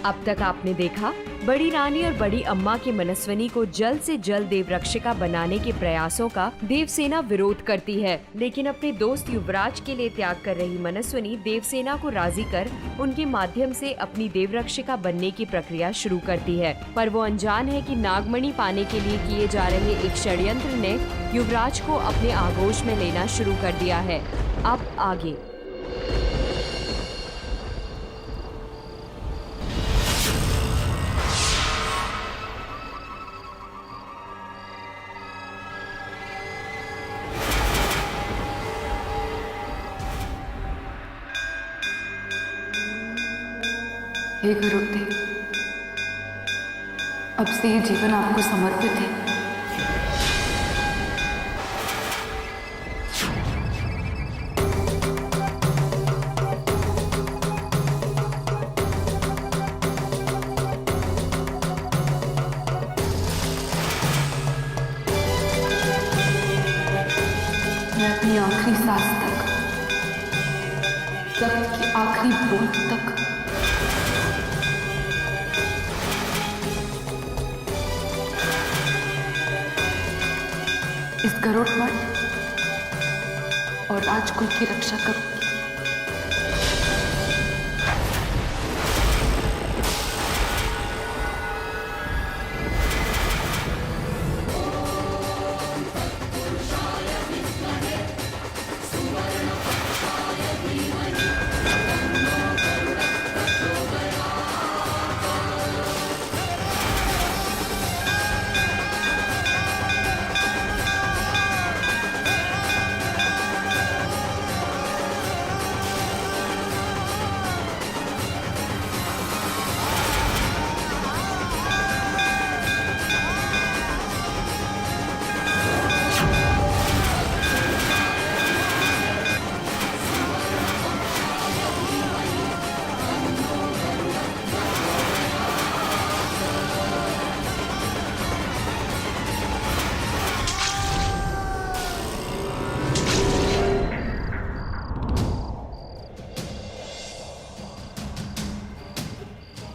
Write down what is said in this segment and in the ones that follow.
अब तक आपने देखा बड़ी रानी और बड़ी अम्मा के मनस्विनी को जल्द से जल्द देवरक्षिका बनाने के प्रयासों का देवसेना विरोध करती है, लेकिन अपने दोस्त युवराज के लिए त्याग कर रही मनस्विनी देवसेना को राजी कर उनके माध्यम से अपनी देवरक्षिका बनने की प्रक्रिया शुरू करती है। पर वो अनजान है कि नागमणि पाने के लिए किए जा रहे एक षड्यंत्र ने युवराज को अपने आगोश में लेना शुरू कर दिया है। अब आगे हे गुरुदेव, अब से ये जीवन आपको समर्पित है। मैं अपनी आखिरी सांस तक, रक्त की आखिरी बूंद तक इस गरुड़ मठ और राजकुल की रक्षा करूंगी।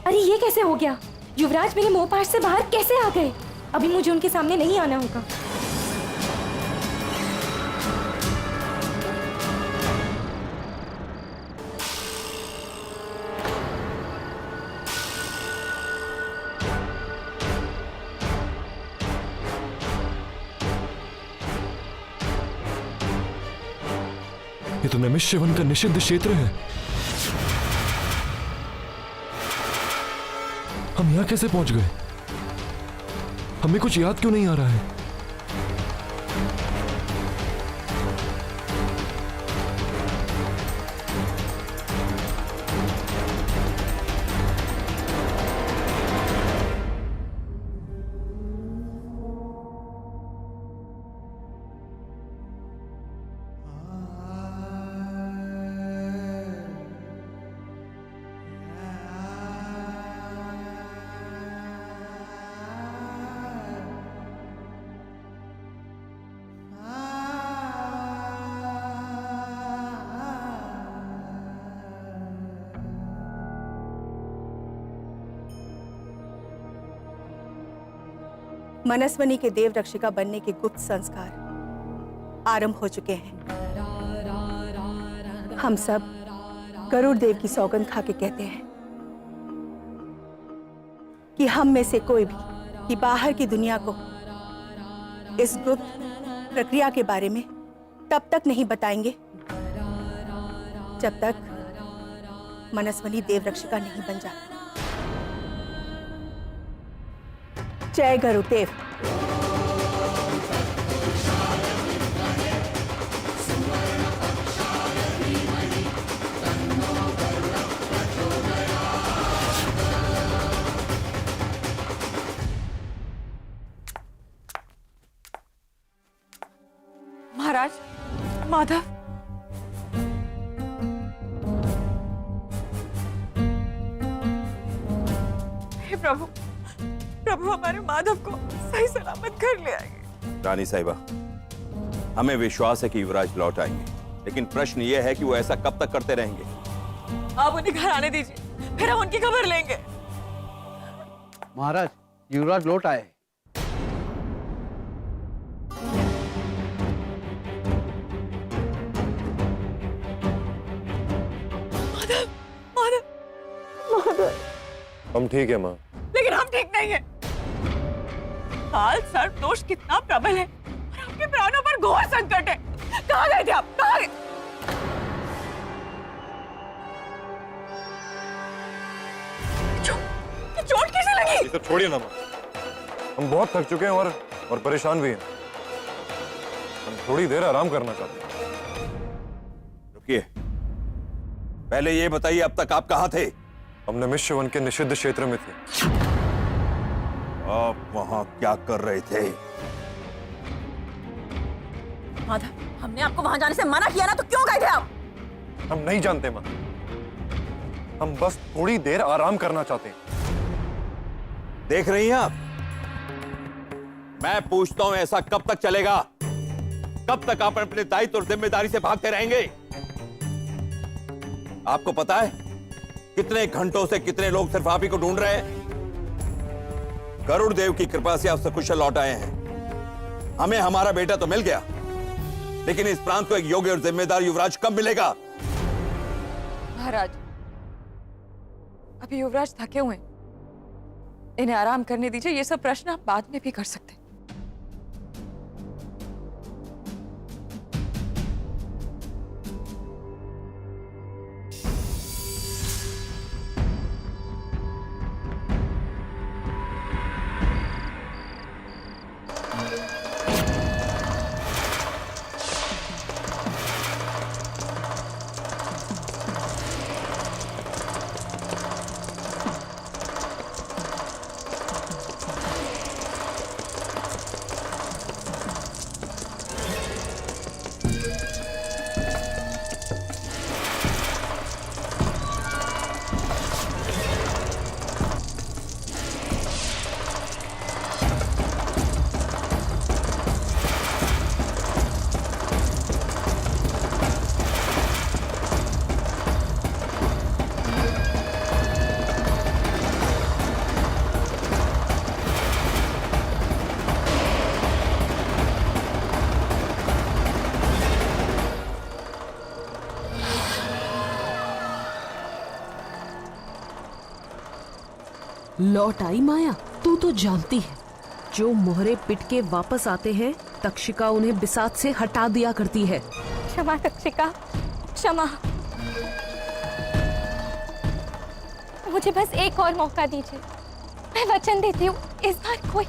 अरे ये कैसे हो गया? युवराज मेरे मोहपाश से बाहर कैसे आ गए? अभी मुझे उनके सामने नहीं आना होगा। ये तो नैमिष्यवन का निषिद्ध क्षेत्र है। हम यहाँ कैसे पहुंच गए? हमें कुछ याद क्यों नहीं आ रहा है? मनस्विनी के देव रक्षिका बनने के गुप्त संस्कार आरंभ हो चुके हैं। हम सब गरुड़ देव की सौगंध खा के कहते हैं कि हम में से कोई भी बाहर की दुनिया को इस गुप्त प्रक्रिया के बारे में तब तक नहीं बताएंगे जब तक मनस्विनी देव रक्षिका नहीं बन जाती। जय गरुड़देव। महाराज, माधव, हे प्रभु, प्रभु हमारे माधव को सही सलामत घर ले आइए। रानी साहिबा, हमें विश्वास है कि युवराज लौट आएंगे, लेकिन प्रश्न यह है कि वो ऐसा कब तक करते रहेंगे? आप उन्हें घर आने दीजिए, फिर हम उनकी खबर लेंगे। महाराज, युवराज लौट आए। माधव, हम ठीक है माँ। लेकिन हम ठीक नहीं है। काल सर्प दोष कितना प्रबल है और आपके प्राणों पर घोर संकट है। कहाँ गए थे आप? कहाँ गए? चोट कैसे लगी? ये सब छोड़िए ना माँ, हम बहुत थक चुके हैं और परेशान भी हैं। हम थोड़ी देर आराम करना चाहते हैं। रुकिए, पहले ये बताइए अब तक आप कहाँ थे? हम नमिष्यवन के निषिद्ध क्षेत्र में थे। आप वहां क्या कर रहे थे? माधव, हमने आपको वहां जाने से मना किया ना, तो क्यों गए थे आप? हम नहीं जानते माँ, हम बस थोड़ी देर आराम करना चाहते हैं। देख रही हैं आप, मैं पूछता हूं ऐसा कब तक चलेगा? कब तक आप अपने दायित्व और जिम्मेदारी से भागते रहेंगे? आपको पता है कितने घंटों से कितने लोग सिर्फ आप ही को ढूंढ रहे हैं? गरुड़ देव की कृपा से आप सकुशल लौट आए हैं। हमें हमारा बेटा तो मिल गया, लेकिन इस प्रांत को एक योग्य और जिम्मेदार युवराज कब मिलेगा? महाराज, अभी युवराज थके हुए हैं, इन्हें आराम करने दीजिए। ये सब प्रश्न आप बाद में भी कर सकते हैं। लौट आई माया। तू तो जानती है, जो मोहरे पिट के वापस आते हैं तक्षिका उन्हें बिसात से हटा दिया करती है। क्षमा तक्षिका, क्षमा। मुझे बस एक और मौका दीजिए। मैं वचन देती हूँ, इस बार कोई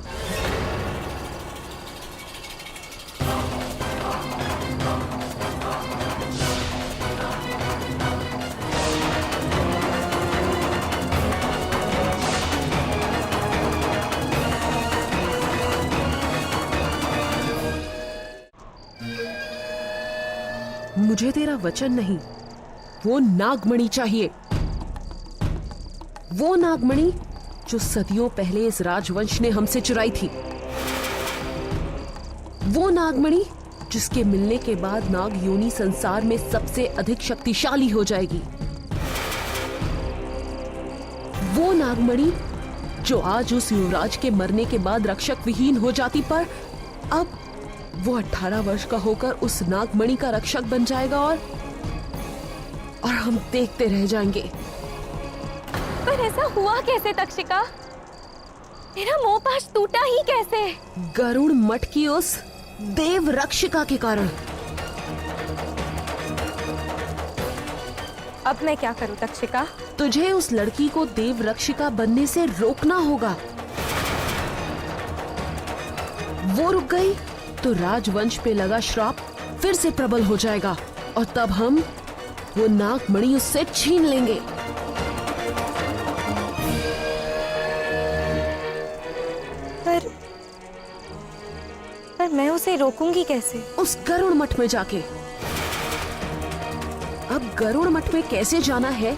मुझे तेरा वचन नहीं, वो नागमणि चाहिए। वो नागमणि जो सदियों पहले इस राजवंश ने हमसे चुराई थी। वो नागमणि जिसके मिलने के बाद नाग योनि संसार में सबसे अधिक शक्तिशाली हो जाएगी। वो नागमणि जो आज उस युवराज के मरने के बाद रक्षक विहीन हो जाती, पर अब वो 18 वर्ष का होकर उस नागमणि का रक्षक बन जाएगा और हम देखते रह जाएंगे। पर ऐसा हुआ कैसे तक्षिका? मेरा मोहपाश टूटा ही कैसे? गरुड़ मठ की उस देव रक्षिका के कारण। अब मैं क्या करूं तक्षिका? तुझे उस लड़की को देव रक्षिका बनने से रोकना होगा। वो रुक गई तो राजवंश पे लगा श्राप फिर से प्रबल हो जाएगा और तब हम वो नागमणि उससे छीन लेंगे। पर मैं उसे रोकूंगी कैसे? उस गरुड़ मठ में जाके। अब गरुड़ मठ में कैसे जाना है,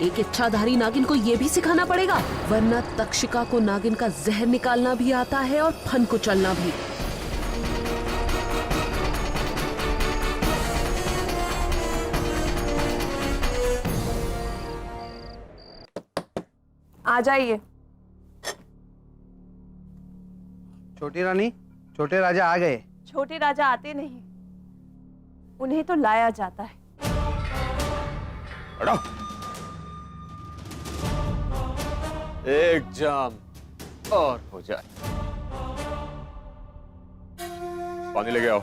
एक इच्छाधारी नागिन को ये भी सिखाना पड़ेगा, वरना तक्षिका को नागिन का जहर निकालना भी आता है और फन को चलना भी। आ जाइए। छोटी रानी, छोटे राजा आ गए। छोटे राजा आते नहीं, उन्हें तो लाया जाता है। हटो। एक जाम और हो जाए। पानी लेके आओ।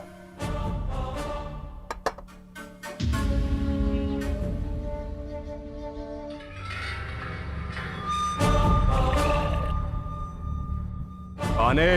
पानी।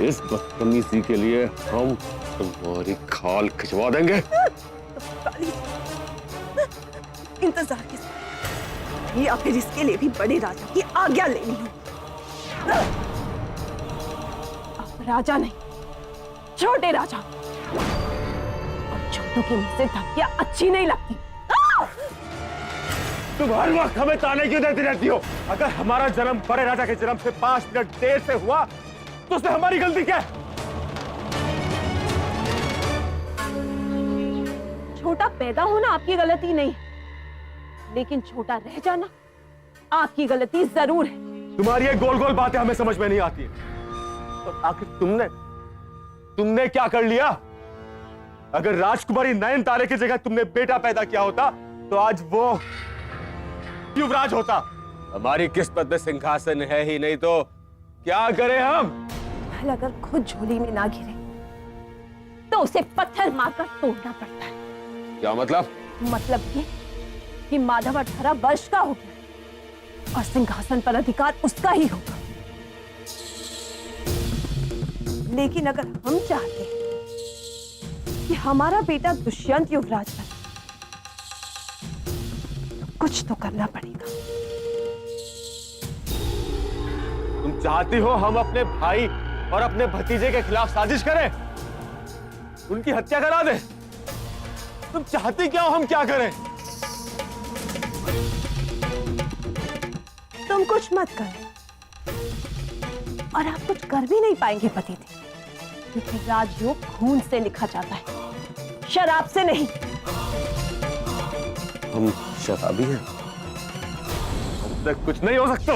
इस बदतमीजी के लिए हम तुम्हारी खाल खिंचवा देंगे। इंतजार किस या फिर इसके लिए भी बड़े राजा की आज्ञा लेनी हो। आप राजा नहीं, छोटे राजा। और छोटों की मुझसे धमकियां अच्छी नहीं लगती। तुम हर वक्त हमें ताने क्यों देती रहती हो? अगर हमारा जन्म बड़े राजा के जन्म से 5 मिनट देर से हुआ तो उसमें हमारी गलती क्या है? छोटा पैदा होना आपकी गलती नहीं, लेकिन छोटा रह जाना आपकी गलती जरूर है। तुम्हारी ये गोल गोल बातें हमें समझ में नहीं आती। तो आखिर तुमने क्या कर लिया? अगर राजकुमारी नयनतारे की जगह तुमने बेटा पैदा किया होता तो आज वो युवराज होता। हमारी किस्मत में सिंहासन है ही नहीं तो क्या करें हम? अगर खुद झोली में ना गिरे तो उसे पत्थर मारकर तोड़ना पड़ता है। क्या मतलब? मतलब ये कि माधव 18 वर्ष का हो गया और सिंहासन पर अधिकार उसका ही होगा। लेकिन अगर हम चाहते हैं कि हमारा बेटा दुष्यंत युवराज बने तो कुछ तो करना पड़ेगा। तुम चाहती हो हम अपने भाई और अपने भतीजे के खिलाफ साजिश करें, उनकी हत्या करा दें? तुम चाहती क्या हो हम क्या करें? तुम कुछ मत करो और आप कुछ कर भी नहीं पाएंगे पतिदेव, क्योंकि राजयोग खून से लिखा जाता है, शराब से नहीं। हम शराबी हैं, हमसे कुछ नहीं हो सकता।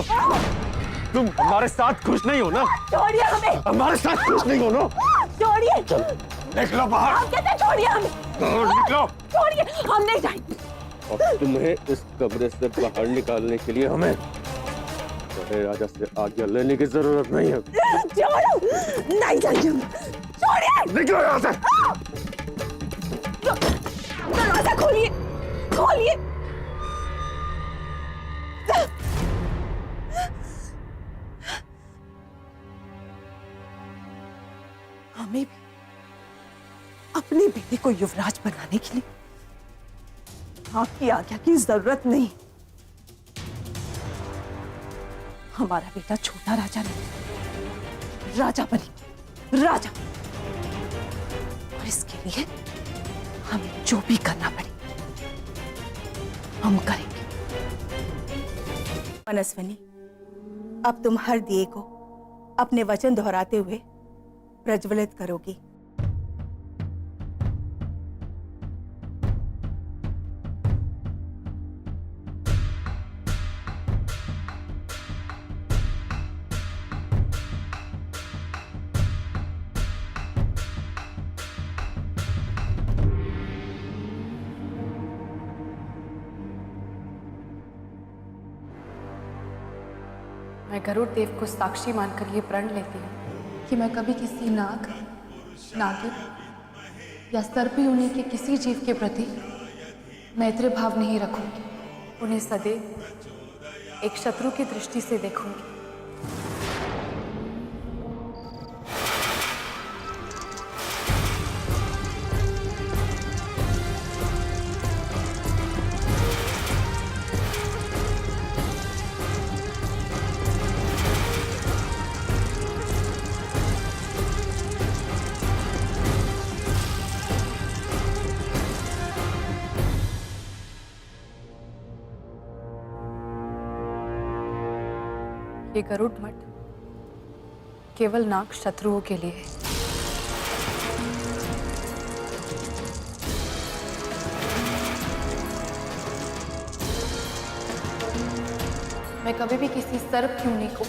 तुम हमारे साथ खुश नहीं हो ना? छोड़िए हमें। हमारे साथ खुश नहीं हो ना? छोड़िए। निकलो बाहर। आप कहते हैं छोड़िए हमें। निकलो। छोड़िए, हम नहीं जाएंगे। और तुम्हें इस कमरे से बाहर निकालने के लिए हमें बड़े राजा से आज्ञा लेने की जरूरत नहीं है। छोड़ो, नहीं जाएंगे हम। छोड़िए। निकलो यहाँ से। दरवाजा खोलिए, खोलिए। हमें भी अपने बेटे को युवराज बनाने के लिए आपकी आज्ञा की जरूरत नहीं। हमारा बेटा छोटा राजा नहीं, राजा बने, राजा। और इसके लिए हमें जो भी करना पड़े हम करेंगे। मनस्विनी, अब तुम हर दिए को अपने वचन दोहराते हुए प्रज्वलित करोगी। मैं गरुड़ देव को साक्षी मानकर ये प्रण लेती हूँ कि मैं कभी किसी नाग, नागिन या सर्पी होने के किसी जीव के प्रति मैत्री भाव नहीं रखूंगी, उन्हें सदैव एक शत्रु की दृष्टि से देखूंगी। ये गरुड़ मठ केवल नाग शत्रुओं के लिए है। मैं कभी भी किसी सर्प यूनि को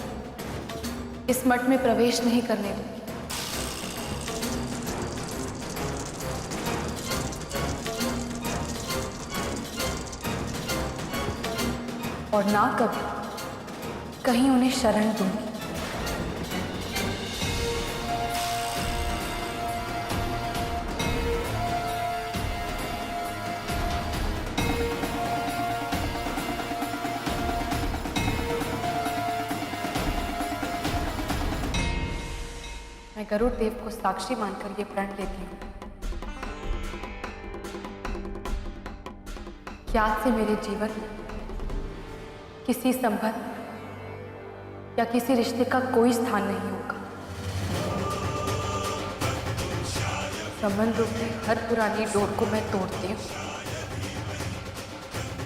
इस मठ में प्रवेश नहीं करने दूंगी। और ना कभी कहीं उन्हें शरण दूंगी। मैं गरुड़ देव को साक्षी मानकर ये प्रण लेती हूँ कि आज से मेरे जीवन में किसी संबंध या किसी रिश्ते का कोई स्थान नहीं होगा। संबंधों में हर पुरानी डोर को मैं तोड़ती हूँ।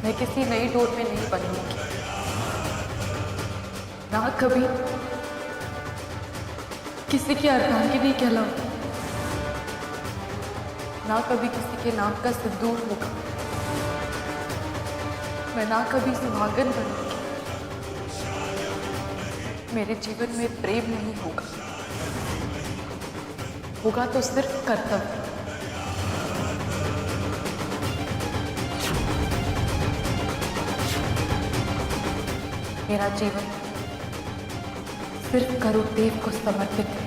मैं किसी नई डोर में नहीं बंधूंगी, ना कभी किसी की अर्धांगिनी कहलाऊंगी, ना कभी किसी के नाम का सिंदूर होगा, मैं ना कभी सुहागन बनूंगी। मेरे जीवन में प्रेम नहीं होगा, होगा तो सिर्फ कर्तव्य। मेरा जीवन सिर्फ गरुड़ देव को समर्पित है।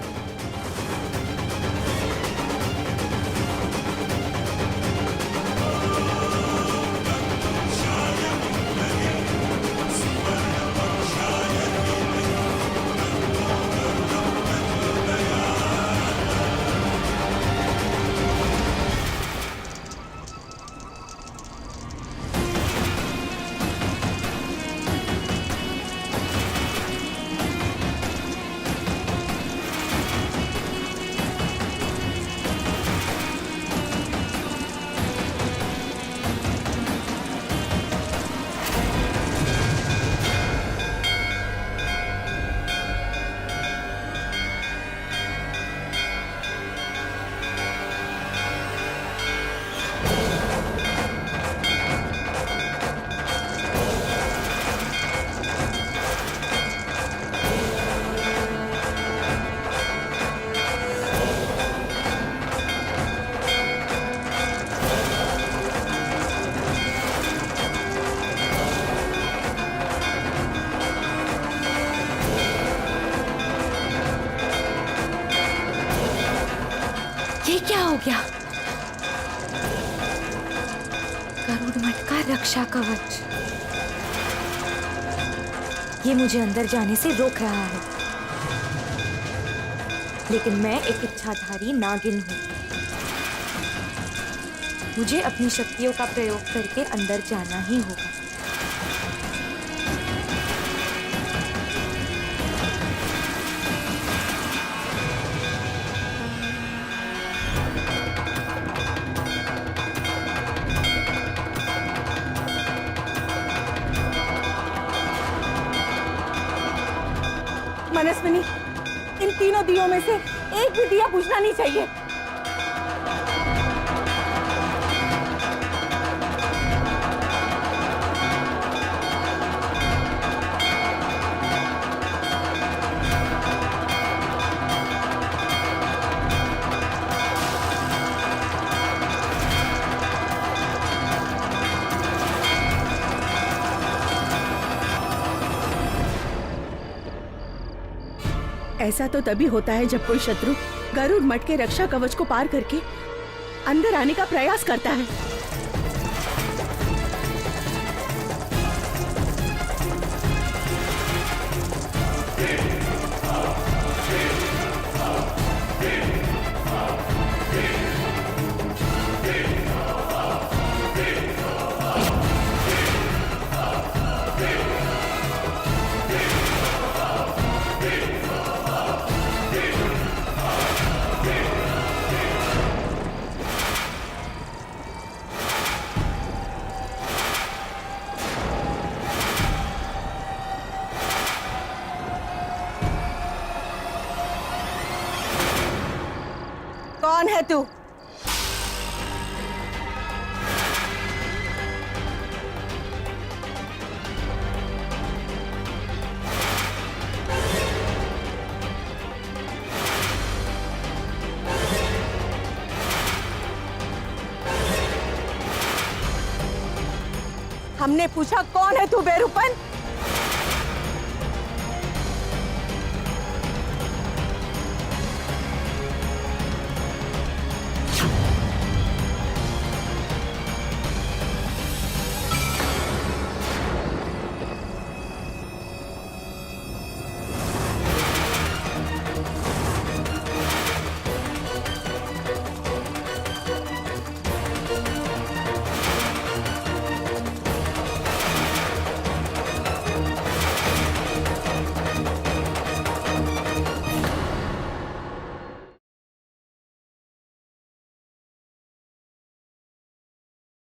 ये क्या हो गया? गरुड़ मठ का रक्षा कवच, ये मुझे अंदर जाने से रोक रहा है। लेकिन मैं एक इच्छाधारी नागिन हूँ, मुझे अपनी शक्तियों का प्रयोग करके अंदर जाना ही होगा। मनस्विनी, इन तीनों दियों में से एक भी दिया बुझना नहीं चाहिए। ऐसा तो तभी होता है जब कोई शत्रु गरुड़ मठ के रक्षा कवच को पार करके अंदर आने का प्रयास करता है। कौन है तू? हमने पूछा कौन है तू बेरूपन?